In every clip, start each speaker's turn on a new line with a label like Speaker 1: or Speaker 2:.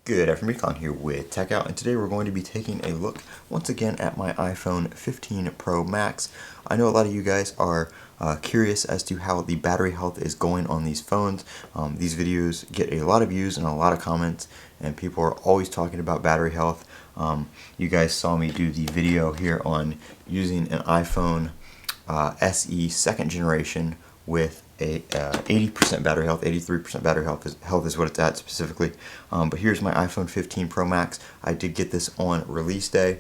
Speaker 1: Good afternoon, Con here with Techout, and today we're going to be taking a look once again at my iPhone 15 Pro Max. I know a lot of you guys are curious as to how the battery health is going on these phones. These videos get a lot of views and a lot of comments, and people are always talking about battery health. You guys saw me do the video here on using an iPhone SE second generation with a 80% battery health, 83% battery health is what it's at specifically. But here's my iPhone 15 Pro Max. I did get this on release day,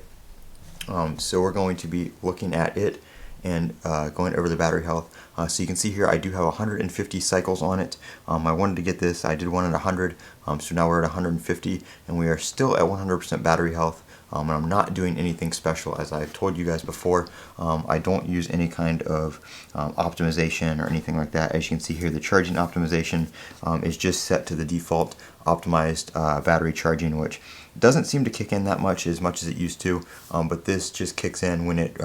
Speaker 1: so we're going to be looking at it and going over the battery health. So you can see here I do have 150 cycles on it. I wanted to get this, I did one at 100, so now we're at 150, and we are still at 100% battery health. And I'm not doing anything special, as I've told you guys before. I don't use any kind of optimization or anything like that. As you can see here, the charging optimization is just set to the default optimized battery charging, which doesn't seem to kick in that much as it used to, but this just kicks in when it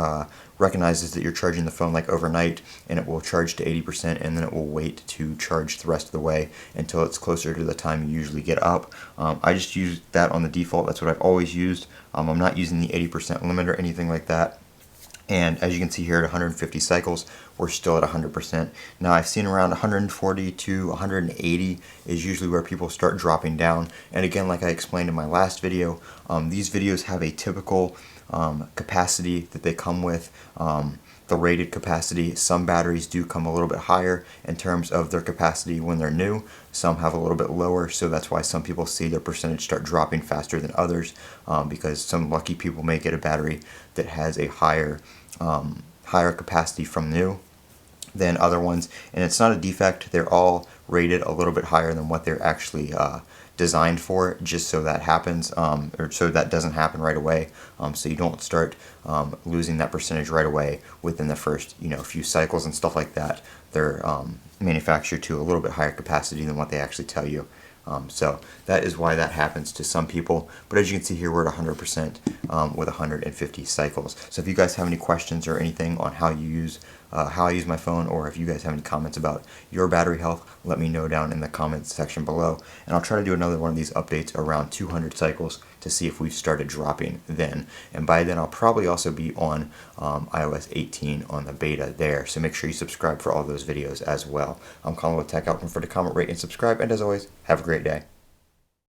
Speaker 1: recognizes that you're charging the phone like overnight, and it will charge to 80%, and then it will wait to charge the rest of the way until it's closer to the time you usually get up. I just use that on the default. That's what I've always used. I'm not using the 80% limit or anything like that. And as you can see here, at 150 cycles, we're still at 100%. Now, I've seen around 140 to 180 is usually where people start dropping down. And again, like I explained in my last video, these videos have a typical capacity that they come with, the rated capacity. Some batteries do come a little bit higher in terms of their capacity when they're new. Some have a little bit lower, so that's why some people see their percentage start dropping faster than others, because some lucky people may get a battery that has a higher capacity from new than other ones. And it's not a defect, they're all rated a little bit higher than what they're actually designed for, just so that happens, or so that doesn't happen right away, so you don't start losing that percentage right away within the first few cycles and stuff like that. They're manufactured to a little bit higher capacity than what they actually tell you. So that is why that happens to some people. But as you can see here, we're at 100% with 150 cycles. So if you guys have any questions or anything on how you use how I use my phone, or if you guys have any comments about your battery health, let me know down in the comments section below. And I'll try to do another one of these updates around 200 cycles to see if we've started dropping then. And by then I'll probably also be on iOS 18 on the beta there. So make sure you subscribe for all those videos as well. I'm Colin with Techout. Don't forget to comment, rate, and subscribe. And as always, have a great day.